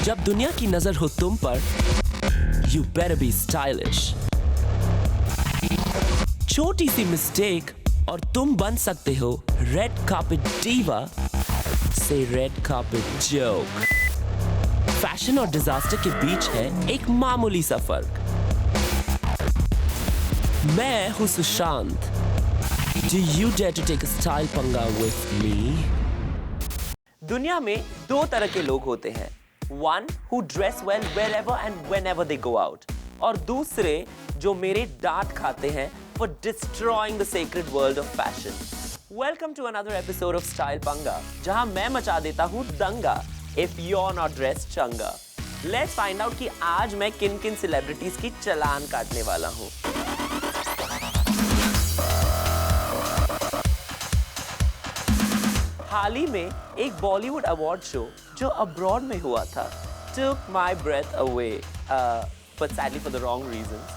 जब दुनिया की नजर हो तुम पर, you better be stylish. छोटी सी मिस्टेक और तुम बन सकते हो रेड कार्पेट डीवा से रेड कार्पेट जोक. फैशन और डिजास्टर के बीच है एक मामूली सा फर्क. मैं हूं Sushant. Do you dare to take a style पंगा with me? दुनिया में दो तरह के लोग होते हैं. One who dress well wherever and whenever they go out. और दूसरे जो मेरे डांट खाते हैं for destroying the sacred world of fashion. Welcome to another episode of Style Panga, जहां मैं मचा देता हूं दंगा if you're not dressed चंगा. Let's find out कि आज मैं किन किन सेलिब्रिटीज की चालान काटने वाला हूं. हाल ही में एक बॉलीवुड अवार्ड शो जो अब्रॉड में हुआ था took my breath away, but sadly for the wrong reasons.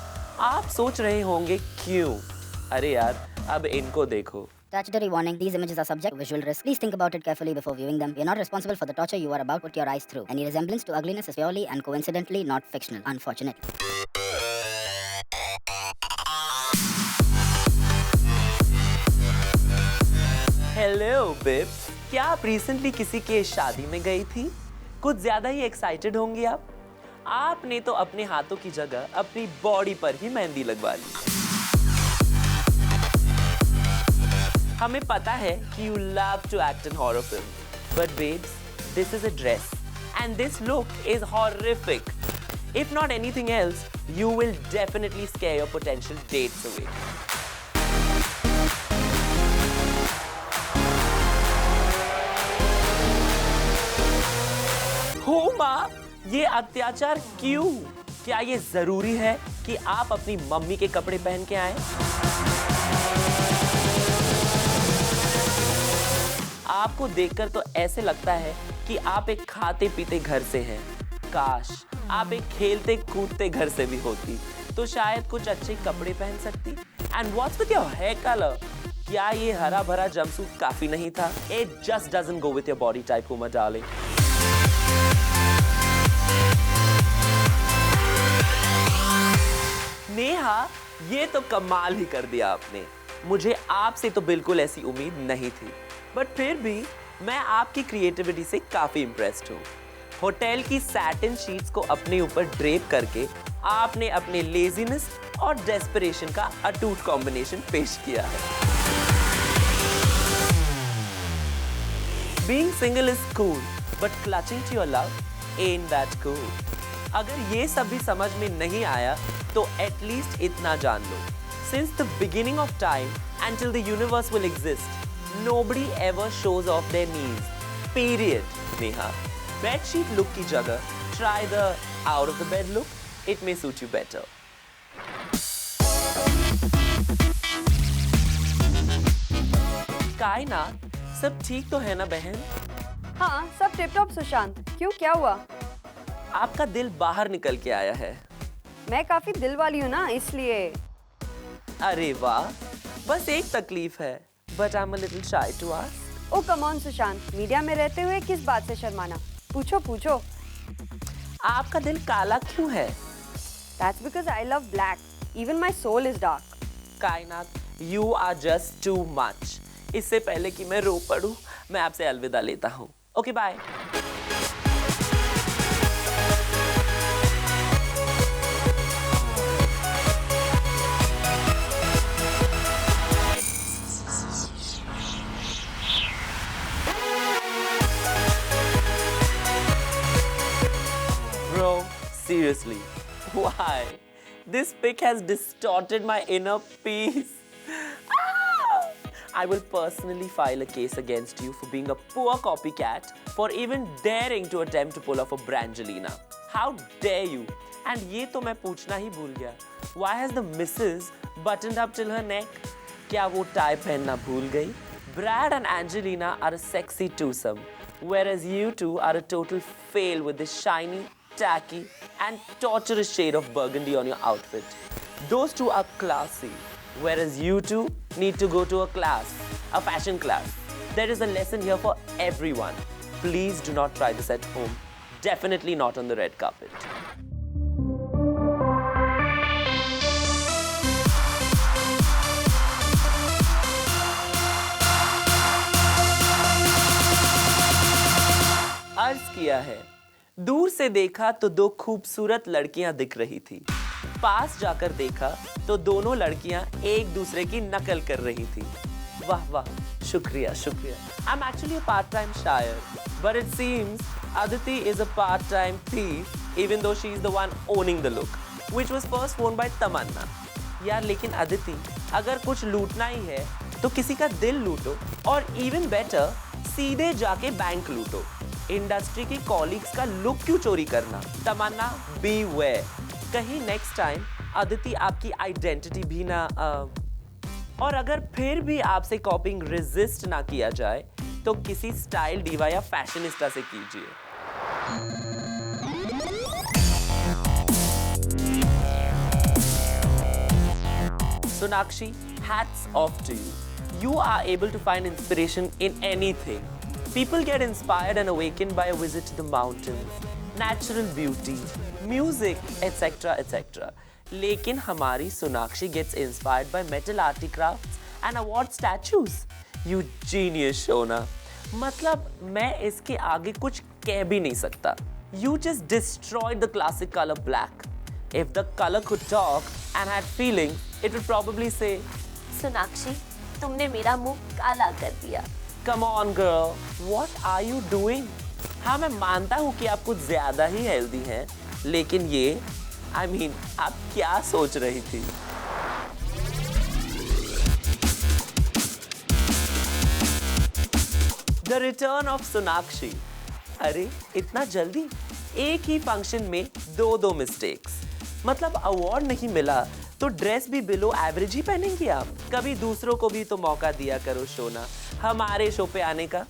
आप सोच रहे होंगे क्यों? अरे यार, अब इनको देखो. Statutory warning. These images are subject to visual risk. Please think about it carefully before viewing them. We are not responsible for the torture you are about to put your eyes through. Any resemblance to ugliness is purely and coincidentally not fictional. Unfortunately. Hello bibs, क्या आप recently किसी के शादी में गई थी? कुछ ज्यादा ही एक्साइटेड होंगी आप. आपने तो अपने हाथों की जगह अपनी बॉडी पर ही मेहंदी लगवा ली. हमें पता है कि you love to act in horror film, but babes, this is a dress and this look is horrific. If not anything else, you will definitely scare your potential dates away. हो माँ, ये अत्याचार क्यों? क्या ये जरूरी है कि आप अपनी मम्मी के कपड़े पहन के आए? आपको देखकर तो ऐसे लगता है कि आप एक खाते पीते घर से हैं. काश आप एक खेलते कूदते घर से भी होती तो शायद कुछ अच्छे कपड़े पहन सकती. And what's with your hair colour? क्या ये हरा भरा जंपसूट काफी नहीं था? It just doesn't go with your body type Uma darling. Neha, ये तो कमाल ही कर दिया आपने. मुझे आपसे तो बिल्कुल ऐसी उम्मीद नहीं थी, बट फिर भी मैं आपकी क्रिएटिविटी से काफी इम्प्रेस्ड हूँ. होटल की सैटिन शीट्स को अपने ऊपर ड्रेप करके आपने अपने लेजीनेस और डेस्परेशन का अटूट कॉम्बिनेशन पेश किया है. Being single is cool, but clutching to your love ain't that cool. अगर ये सब भी समझ में नहीं आया तो एटलीस्ट इतना जान लो. Since the beginning of time until the universe will exist, nobody ever shows off their knees. Period. Neha, bedsheet look की जगह try the out of the bed look. It may suit you better. कायनात, सब ठीक तो है ना बहन? हाँ, सब टिप टॉप सुशांत. क्यों, क्या हुआ? आपका दिल बाहर निकल के आया है. मैं काफी दिल वाली हूँ ना, इसलिए. अरे वाह, बस एक तकलीफ है, but I'm a little shy to ask. Oh come on Sushant, media में रहते हुए किस बात से शर्माना? पूछो पूछो. आपका दिल काला क्यों है? That's because I love black. Even my soul is dark. कायनात, you are just too much. इससे पहले कि मैं रो पड़ूं, मैं आपसे अलविदा लेता हूँ. Okay bye. Bro, seriously, why? This pic has distorted my inner peace. I will personally file a case against you for being a poor copycat, for even daring to attempt to pull off a Brangelina. How dare you? And ये तो मैं पूछना ही भूल गया. Why has the missus buttoned up till her neck? क्या वो tie पहनना भूल गई? Brad and Angelina are a sexy twosome, whereas you two are a total fail with this shiny, tacky, and torturous shade of burgundy on your outfit. Those two are classy, whereas you two need to go to a class, a fashion class. There is a lesson here for everyone. Please do not try this at home. definitely not on the red carpet. अर्ज किया है, दूर से देखा तो दो खूबसूरत लड़कियां दिख रही थी, पास जाकर देखा तो दोनों लड़कियां एक दूसरे की नकल कर रही थी। वाह वाह, शुक्रिया शुक्रिया। I'm actually a part-time शायर, but it seems Aditi is a part-time thief, even though she is the one owning the look, which was first worn by Tamanna. यार लेकिन अदिति, अगर कुछ लूटना ही है तो किसी का दिल लूटो, और even better सीधे जाके बैंक लूटो। इंडस्ट्री की कॉलीग्स का लुक क्यों चोरी करना? तमन्ना, beware, कहीं नेक्स्ट टाइम अदिति आपकी आइडेंटिटी भी ना और अगर फिर भी आपसे कॉपिंग रेजिस्ट ना किया जाए तो किसी स्टाइल डीवा या फैशनिस्टा से कीजिए। Sonakshi, hats off to you. You are able to find inspiration in anything. People get inspired and awakened by a visit to the mountains, natural beauty, music, etc. etc. लेकिन हमारी Sonakshi gets inspired by metal articrafts and award statues. You genius, Shona. मतलब मैं इसके आगे कुछ कह भी नहीं सकता. You just destroyed the classic color black. If the color could talk and had feeling, it would probably say, Sonakshi, तुमने मेरा मुंह काला कर दिया। Come on girl, what are you doing? हाँ मैं मानता हूँ कि आप कुछ ज़्यादा ही हेल्दी हैं, लेकिन ये, I mean, आप क्या सोच रही थी? The return of Sonakshi. अरे इतना जल्दी? एक ही फंक्शन में दो मिस्टेक्स। मतलब अवार्ड नहीं मिला तो ड्रेस भी बिलो एवरेज ही पहनेंगी आप? कभी दूसरों को भी तो मौका दिया करो शोना, हमारे शो पे आने का।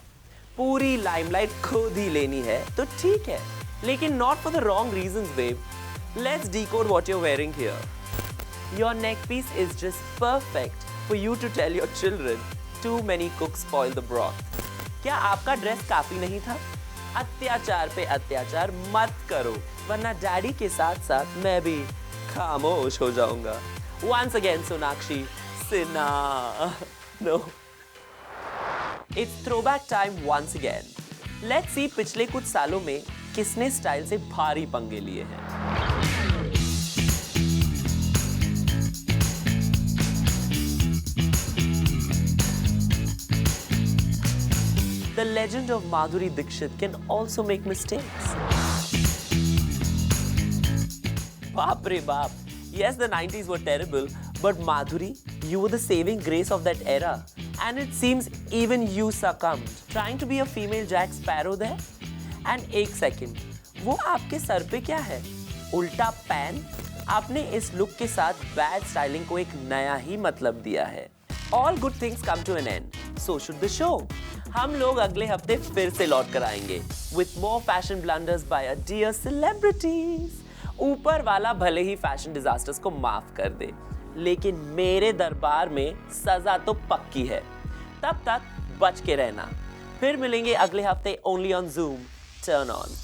पूरी लाइमलाइट खुद ही लेनी है तो ठीक है, लेकिन not for the wrong reasons babe. Let's decode what you are wearing here. Your neck piece is just perfect for you to tell your children too many cooks spoil the broth. क्या आपका dress काफी नहीं था? अत्याचार पे अत्याचार मत करो, वरना डैडी के साथ साथ मैं भी खामोश हो जाऊंगा। Once again, Sonakshi, Sinha. No. It's throwback time once again. Let's see पिछले कुछ सालों में किसने स्टाइल से भारी पंगे लिए हैं। The legend of Madhuri Dixit can also make mistakes. Baap re baap. Yes, the 90s were terrible, but Madhuri, you were the saving grace of that era. And it seems even you succumbed. Trying to be a female Jack Sparrow there? And एक second, वो आपके sir पे क्या है? उल्टा pan? आपने इस look के साथ बैड स्टाइलिंग को एक नया ही मतलब दिया है। All good things come to an end. So should the show. हम लोग अगले हफ्ते फिर से लौट कर आएंगे with more fashion blunders by our dear celebrities. ऊपर वाला भले ही फैशन डिजास्टर्स को माफ कर दे, लेकिन मेरे दरबार में सजा तो पक्की है। तब तक बच के रहना। फिर मिलेंगे अगले हफ्ते only on Zoom. Turn on.